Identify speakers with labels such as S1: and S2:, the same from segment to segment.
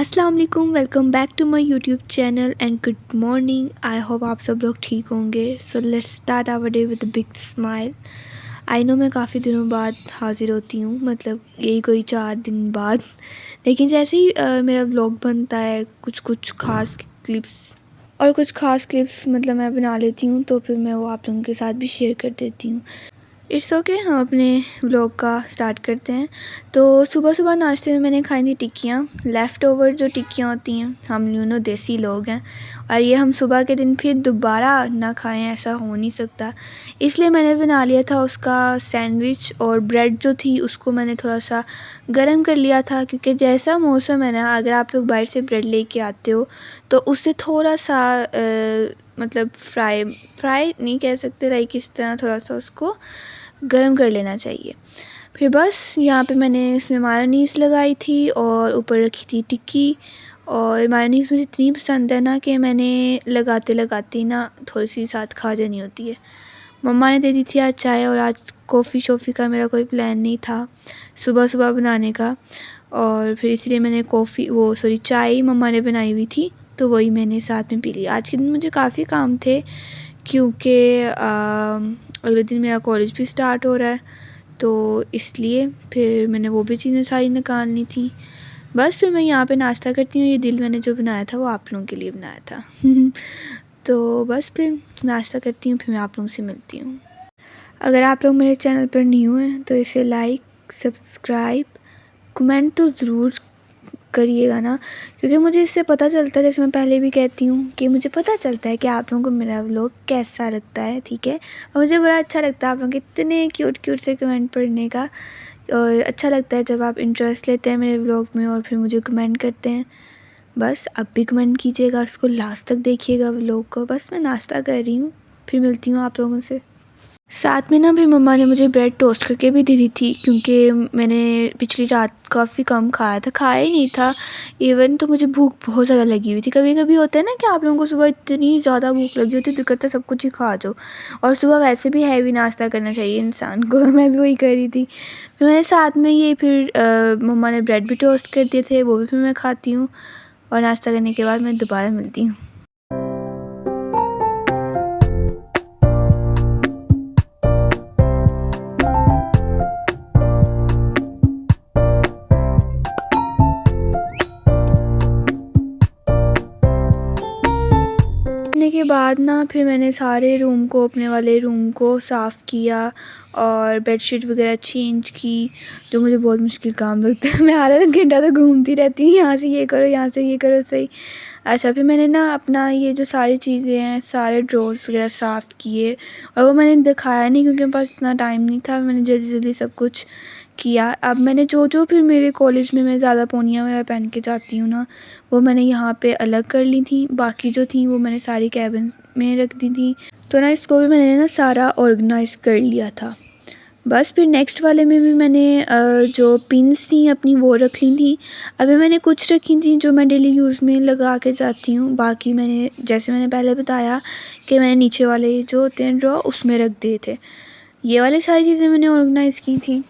S1: अस्सलाम वालेकुम, welcome back to my YouTube channel and good morning. I hope आप सब लोग ठीक होंगे। So let's start our day with a big smile. I know मैं काफ़ी दिनों बाद हाज़िर होती हूँ, मतलब यही कोई 4 दिन बाद। लेकिन जैसे ही मेरा व्लॉग बनता है, कुछ कुछ ख़ास क्लिप्स मतलब मैं बना लेती हूँ, तो फिर मैं वो आप लोगों के साथ भी शेयर कर देती हूँ। इट्स ओके, हम अपने व्लॉग का स्टार्ट करते हैं। तो सुबह सुबह नाश्ते में मैंने खाई थी टिक्कियाँ, लेफ़्ट ओवर जो टिक्कियाँ होती हैं। हम देसी लोग हैं और ये हम सुबह के दिन फिर दोबारा ना खाएं, ऐसा हो नहीं सकता। इसलिए मैंने बना लिया था उसका सैंडविच, और ब्रेड जो थी उसको मैंने थोड़ा सा गर्म कर लिया था, क्योंकि जैसा मौसम है ना, अगर आप लोग बाहर से ब्रेड लेके आते हो तो उससे थोड़ा सा मतलब फ्राई नहीं कह सकते, लाइक इस तरह थोड़ा सा उसको गरम कर लेना चाहिए। फिर बस यहाँ पे मैंने इसमें मायोनीज़ लगाई थी और ऊपर रखी थी टिक्की। और मायोनीज़ मुझे इतनी पसंद है ना कि मैंने लगाते लगाते ना थोड़ी सी साथ खा जानी होती है। मम्मा ने दे दी थी आज चाय, और आज कॉफ़ी शॉफ़ी का मेरा कोई प्लान नहीं था सुबह सुबह बनाने का। और फिर इसलिए मैंने चाय मम्मा ने बनाई हुई थी, तो वही मैंने साथ में पी ली। आज के दिन मुझे काफ़ी काम थे, क्योंकि अगले दिन मेरा कॉलेज भी स्टार्ट हो रहा है, तो इसलिए फिर मैंने वो भी चीज़ें सारी निकालनी थी। बस फिर मैं यहाँ पे नाश्ता करती हूँ। ये दिल मैंने जो बनाया था वो आप लोगों के लिए बनाया था। तो बस फिर नाश्ता करती हूँ, फिर मैं आप लोगों से मिलती हूँ। अगर आप लोग मेरे चैनल पर न्यू हैं तो इसे लाइक, सब्सक्राइब, कमेंट तो ज़रूर करिएगा ना, क्योंकि मुझे इससे पता चलता है, जैसे मैं पहले भी कहती हूँ कि मुझे पता चलता है कि आप लोगों को मेरा व्लॉग कैसा लगता है, ठीक है। और मुझे बड़ा अच्छा लगता है आप लोगों के इतने क्यूट क्यूट से कमेंट पढ़ने का, और अच्छा लगता है जब आप इंटरेस्ट लेते हैं मेरे व्लॉग में और फिर मुझे कमेंट करते हैं। बस अब भी कमेंट कीजिएगा और उसको लास्ट तक देखिएगा व्लॉग को। बस मैं नाश्ता कर रही हूँ, फिर मिलती हूँ आप लोगों से। साथ में ना फिर मम्मा ने मुझे ब्रेड टोस्ट करके भी दे दी थी, क्योंकि मैंने पिछली रात काफ़ी कम खाया ही नहीं था इवन, तो मुझे भूख बहुत ज़्यादा लगी हुई थी। कभी कभी होता है ना कि आप लोगों को सुबह इतनी ज़्यादा भूख लगी होती है, दिल करता है सब कुछ ही खा जाओ। और सुबह वैसे भी हैवी नाश्ता करना चाहिए इंसान को। मैं भी वही कर रही थी। फिर मैंने साथ में ये फिर मम्मा ने ब्रेड भी टोस्ट कर दिए थे, वो भी फिर मैं खाती हूँ। और नाश्ता करने के बाद मैं दोबारा मिलती हूँ। करने के बाद ना फिर मैंने सारे रूम को, अपने वाले रूम को साफ़ किया और बेडशीट वगैरह चेंज की, जो मुझे बहुत मुश्किल काम लगता है। मैं आधा घंटा तो घूमती रहती हूँ, यहाँ से ये करो, यहाँ से ये करो, सही। अच्छा, फिर मैंने ना अपना ये जो सारी चीज़ें हैं, सारे ड्रॉर्स वगैरह साफ़ किए, और वो मैंने दिखाया नहीं क्योंकि मेरे पास इतना टाइम नहीं था। मैंने जल्दी जल्दी सब कुछ किया। अब मैंने जो जो फिर मेरे कॉलेज में मैं ज़्यादा पोनियाँ वगैरह पहन के जाती हूँ ना, वो मैंने यहाँ पे अलग कर ली थी। बाकी जो थी वो मैंने सारी कैबिन में रख दी थी। तो ना इसको भी मैंने ना सारा ऑर्गेनाइज़ कर लिया था। बस फिर नेक्स्ट वाले में भी मैंने जो पिन्स थी अपनी वो रख ली थी। अभी मैंने कुछ रखी थी जो मैं डेली यूज़ में लगा के जाती हूँ। बाकी मैंने, जैसे मैंने पहले बताया कि मैंने नीचे वाले जो होते हैं ड्रॉ, उसमें रख दिए थे। ये वाली सारी चीज़ें मैंने ऑर्गेनाइज़ की थी।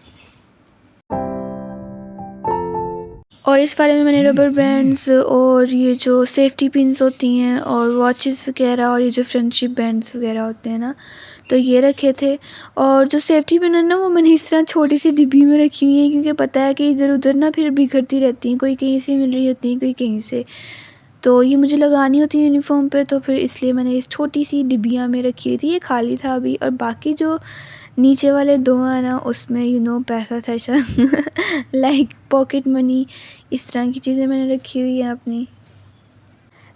S1: और इस वाले में मैंने रबर बैंड्स और ये जो सेफ्टी पिन्स होती हैं और वॉचेस वगैरह, और ये जो फ्रेंडशिप बैंड्स वगैरह होते हैं ना, तो ये रखे थे। और जो सेफ्टी पिन है ना, वो मैंने इस तरह छोटी सी डिब्बी में रखी हुई है, क्योंकि पता है कि इधर उधर ना फिर बिखरती रहती हैं, कोई कहीं से मिल रही होती है, कोई कहीं से। तो ये मुझे लगानी होती है यूनिफॉर्म पे, तो फिर इसलिए मैंने इस छोटी सी डिब्बियाँ में रखी हुई थी। ये खाली था अभी, और बाकी जो नीचे वाले 2 हैं ना, उसमें पैसा थैसा लाइक पॉकेट मनी, इस तरह की चीज़ें मैंने रखी हुई हैं अपनी।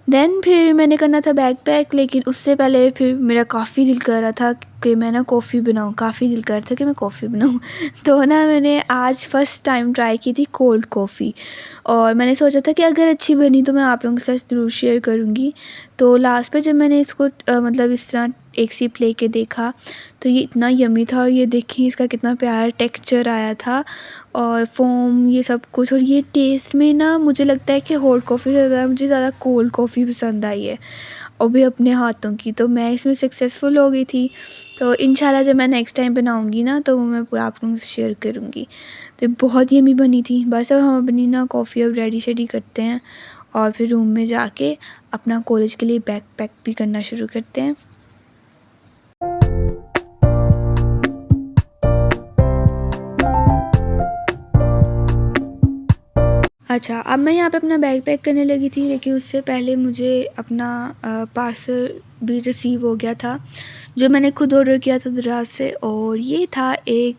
S1: देन फिर मैंने करना था बैग पैक, लेकिन उससे पहले फिर मेरा काफ़ी दिल कर रहा था कि मैं ना कॉफ़ी बनाऊँ, काफ़ी दिल कर रहा था कि मैं कॉफ़ी बनाऊँ। तो ना मैंने आज फ़र्स्ट टाइम ट्राई की थी कोल्ड कॉफ़ी, और मैंने सोचा था कि अगर अच्छी बनी तो मैं आप लोगों के साथ ज़रूर शेयर करूँगी। तो लास्ट पे जब मैंने इसको मतलब इस तरह एक सिप लेके देखा तो ये इतना यम्मी था, और ये देखिए इसका कितना प्यारा टेक्सचर आया था और फ़ोम ये सब कुछ। और ये टेस्ट में ना मुझे लगता है कि हॉट कॉफ़ी से ज़्यादा मुझे ज़्यादा कोल्ड कॉफ़ी पसंद आई है, और भी अपने हाथों की। तो मैं इसमें सक्सेसफुल हो गई थी। तो इंशाल्लाह जब मैं नेक्स्ट टाइम बनाऊँगी ना तो वो मैं पूरा आप लोगों से शेयर करूँगी। तो बहुत यम्मी बनी थी। बस अब हम अपनी ना कॉफ़ी अब रेडी शेडी करते हैं और फिर रूम में जाके अपना कॉलेज के लिए बैग पैक भी करना शुरू करते हैं। अच्छा, अब मैं यहाँ पे अपना बैग पैक करने लगी थी, लेकिन उससे पहले मुझे अपना पार्सल भी रिसीव हो गया था, जो मैंने खुद ऑर्डर किया था दराज से। और ये था एक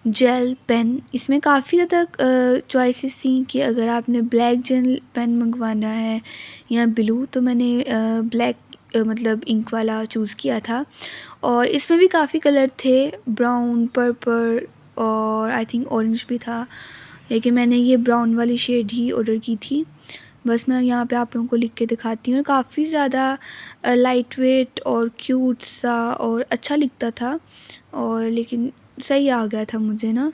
S1: जेल पेन। इसमें काफ़ी ज़्यादा चॉइसेस थी कि अगर आपने ब्लैक जेल पेन मंगवाना है या ब्लू, तो मैंने ब्लैक मतलब इंक वाला चूज़ किया था। और इसमें भी काफ़ी कलर थे, ब्राउन, पर्पल और आई थिंक ऑरेंज भी था, लेकिन मैंने ये ब्राउन वाली शेड ही ऑर्डर की थी। बस मैं यहाँ पे आप लोगों को लिख के दिखाती हूँ। काफ़ी ज़्यादा लाइट वेट और क्यूट सा और अच्छा लिखता था, और लेकिन सही आ गया था मुझे ना।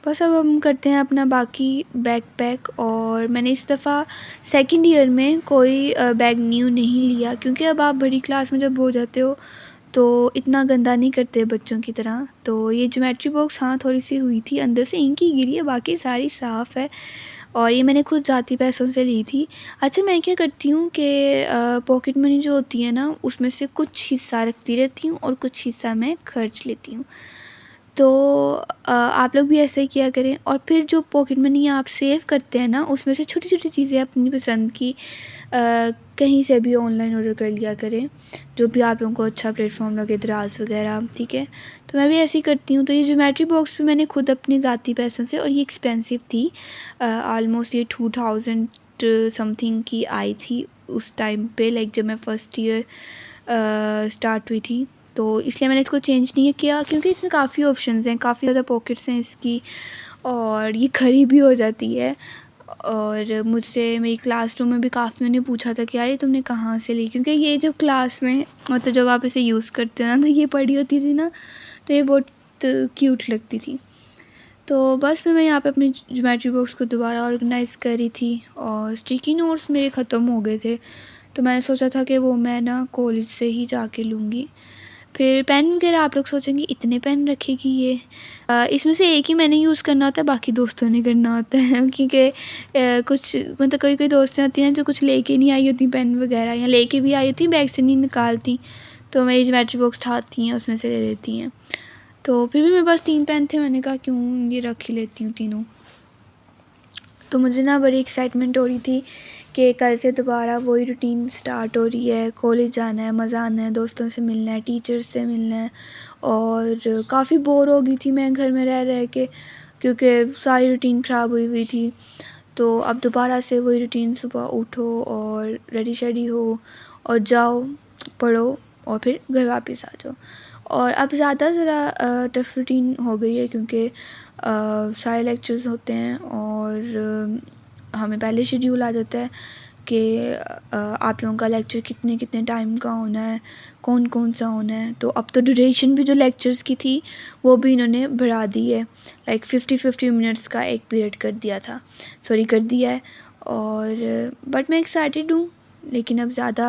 S1: बस अब हम करते हैं अपना बाकी बैग पैक। और मैंने इस दफ़ा सेकंड ईयर में कोई बैग न्यू नहीं लिया, क्योंकि अब आप बड़ी क्लास में जब हो जाते हो तो इतना गंदा नहीं करते बच्चों की तरह। तो ये ज्योमेट्री बॉक्स हाँ थोड़ी सी हुई थी, अंदर से इंक ही गिरी है, बाकी सारी साफ़ है। और ये मैंने खुद ज़ाती पैसों से ली थी। अच्छा, मैं क्या करती हूँ कि पॉकेट मनी जो होती है ना उसमें से कुछ हिस्सा रखती रहती हूँ और कुछ हिस्सा मैं खर्च लेती हूँ। तो आप लोग भी ऐसा ही किया करें। और फिर जो पॉकेट मनी आप सेव करते हैं ना उसमें से छोटी-छोटी चीज़ें अपनी पसंद की कहीं से भी ऑनलाइन ऑर्डर कर लिया करें, जो भी आप लोगों को अच्छा प्लेटफ़ॉर्म लगे, दराज़ वग़ैरह, ठीक है? तो मैं भी ऐसे ही करती हूँ। तो ये ज्योमेट्री बॉक्स भी मैंने खुद अपने ज़ाती पैसों से, और ये एक्सपेंसिव थी, ऑलमोस्ट ये 2000 समथिंग की आई थी उस टाइम पे, लाइक जब मैं फर्स्ट ईयर स्टार्ट हुई थी। तो इसलिए मैंने इसको चेंज नहीं किया, क्योंकि इसमें काफ़ी ऑप्शंस हैं, काफ़ी ज़्यादा पॉकेट्स हैं इसकी, और ये खरी भी हो जाती है। और मुझसे मेरी क्लासरूम में भी काफ़ियों ने पूछा था कि यार ये तुमने कहाँ से ली, क्योंकि ये जो क्लास में मतलब जब आप इसे यूज़ करते हो ना तो ये पड़ी होती थी ना, तो ये बहुत क्यूट लगती थी। तो बस फिर मैं यहाँ पे अपनी ज्योमेट्री बॉक्स को दोबारा ऑर्गेनाइज़ कर रही थी, और स्टिकी नोट्स मेरे ख़त्म हो गए थे, तो मैंने सोचा था कि वो मैं ना कॉलेज से ही जाके लूँगी। फिर पेन वगैरह आप लोग सोचेंगे इतने पेन रखेगी ये, इसमें से एक ही मैंने यूज़ करना होता है, बाकी दोस्तों ने करना होता है क्योंकि कुछ मतलब कोई दोस्तें होती हैं जो कुछ लेके नहीं आई होती पेन वगैरह, या लेके भी आई होती बैग से नहीं निकालती, तो मेरी ज्योमेट्री बॉक्स उठाती हैं उसमें से ले लेती हैं। तो फिर भी मेरे पास 3 पेन थे, मैंने कहा क्यों ये रख ही लेती हूँ तीनों। तो मुझे ना बड़ी एक्साइटमेंट हो रही थी कि कल से दोबारा वही रूटीन स्टार्ट हो रही है, कॉलेज जाना है, मज़ा आना है, दोस्तों से मिलना है, टीचर्स से मिलना है। और काफ़ी बोर हो गई थी मैं घर में रह रह के, क्योंकि सारी रूटीन ख़राब हुई हुई थी। तो अब दोबारा से वही रूटीन, सुबह उठो और रेडी शेडी हो और जाओ, पढ़ो और फिर घर वापस आ जाओ। और अब ज़्यादा ज़रा टफ़ रूटीन हो गई है, क्योंकि सारे लेक्चर्स होते हैं, और हमें पहले शेड्यूल आ जाता है कि आप लोगों का लेक्चर कितने कितने टाइम का होना है, कौन कौन सा होना है। तो अब तो ड्यूरेशन भी जो लेक्चर्स की थी वो भी इन्होंने बढ़ा दी है, लाइक 50-50 मिनट्स का एक पीरियड कर दिया था, सॉरी कर दिया है। और बट मैं एक्साइटेड हूँ, लेकिन अब ज़्यादा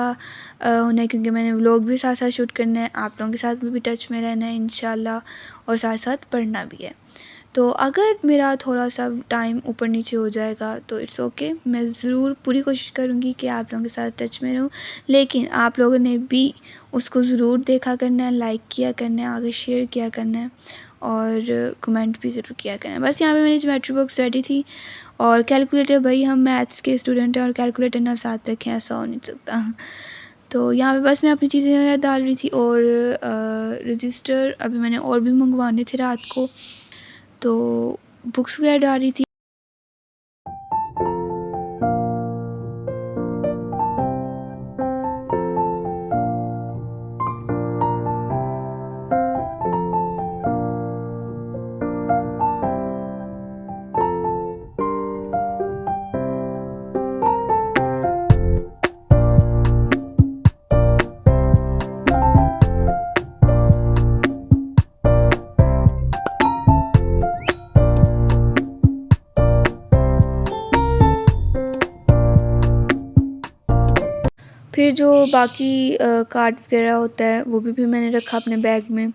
S1: होना है, क्योंकि मैंने व्लॉग भी साथ साथ शूट करना है, आप लोगों के साथ भी टच में रहना है इंशाल्लाह, और साथ साथ पढ़ना भी है। तो अगर मेरा थोड़ा सा टाइम ऊपर नीचे हो जाएगा तो इट्स ओके, मैं ज़रूर पूरी कोशिश करूँगी कि आप लोगों के साथ टच में रहूँ, लेकिन आप लोगों ने भी उसको ज़रूर देखा करना है, लाइक किया करना है, आगे शेयर किया करना है, और कमेंट भी ज़रूर किया करना है। बस यहाँ पे मेरी ज्योमेट्री बॉक्स रेडी थी, और कैलकुलेटर, भाई हम मैथ्स के स्टूडेंट हैं और कैलकुलेटर ना साथ रखें, ऐसा हो नहीं सकता। तो यहाँ पे बस मैं अपनी चीज़ें वगैरह डाल रही थी, और रजिस्टर अभी मैंने और भी मंगवाने थे रात को, तो बुक्स वगैरह डाल रही थी। फिर जो बाकी कार्ड वगैरह होता है वो भी मैंने रखा अपने बैग में।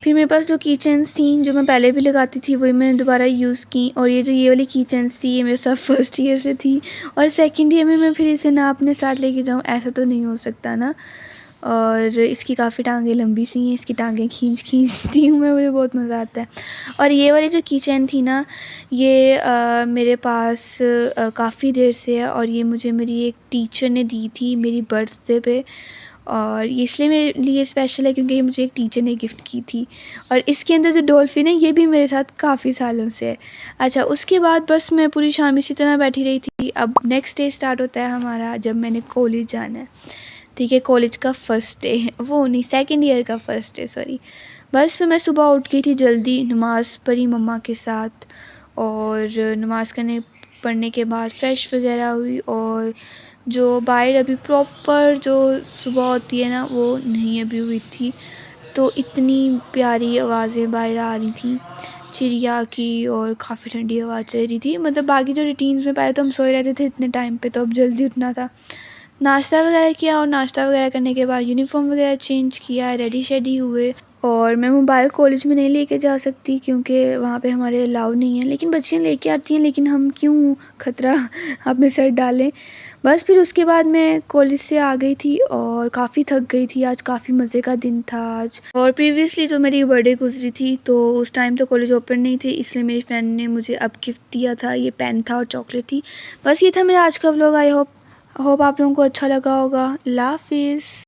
S1: फिर मेरे पास जो की चेन्स थी जो मैं पहले भी लगाती थी वही मैंने दोबारा यूज़ की, और ये वाली की चेन्स थी ये मेरे साथ फर्स्ट ईयर से थी, और सेकंड ईयर में मैं फिर इसे ना अपने साथ लेके जाऊँ ऐसा तो नहीं हो सकता ना। और इसकी काफ़ी टांगें लंबी सी हैं, इसकी टांगें खींचती हूँ मैं, मुझे बहुत मज़ा आता है। और ये वाली जो की चेन थी ना ये मेरे पास काफ़ी देर से है, और ये मुझे मेरी एक टीचर ने दी थी मेरी बर्थडे पे, और ये इसलिए मेरे लिए स्पेशल है क्योंकि ये मुझे एक टीचर ने गिफ्ट की थी। और इसके अंदर जो डॉल्फिन है ये भी मेरे साथ काफ़ी सालों से है। अच्छा, उसके बाद बस मैं पूरी शाम इसी तरह बैठी रही थी। अब नेक्स्ट डे स्टार्ट होता है हमारा जब मैंने कॉलेज जाना है। ठीक है, कॉलेज का फ़र्स्ट डे, वो नहीं सेकंड ईयर का फ़र्स्ट डे सॉरी। बस फिर मैं सुबह उठ गई थी जल्दी, नमाज़ पढ़ी मम्मा के साथ, और नमाज़ पढ़ने के बाद फ्रेश वगैरह हुई, और जो बाहर अभी प्रॉपर जो सुबह होती है ना वो नहीं अभी हुई थी, तो इतनी प्यारी आवाज़ें बाहर आ रही थी चिड़िया की, और काफ़ी ठंडी हवा चल रही थी। मतलब बाकी जो रूटीन्स में पहले तो हम सोए रहते थे इतने टाइम पे, तो अब जल्दी उठना था। नाश्ता वगैरह किया, और नाश्ता वगैरह करने के बाद यूनिफ़ॉर्म वगैरह चेंज किया, रेडी शेडी हुए। और मैं मोबाइल कॉलेज में नहीं लेके जा सकती क्योंकि वहाँ पे हमारे अलाउ नहीं है, लेकिन बच्चियाँ लेके आती हैं, लेकिन हम क्यों खतरा अपने सर डालें। बस फिर उसके बाद मैं कॉलेज से आ गई थी और काफ़ी थक गई थी, आज काफ़ी मज़े का दिन था आज। और प्रीवियसली जो मेरी बर्थडे गुजरी थी तो उस टाइम तो कॉलेज ओपन नहीं थे, इसलिए मेरी फ्रेंड ने मुझे अब गिफ्ट दिया था, ये पेन था और चॉकलेट थी। बस ये था मेरा आज का व्लॉग। आई होप आप लोगों को अच्छा लगा होगा। अल्लाह हाफ़िज़।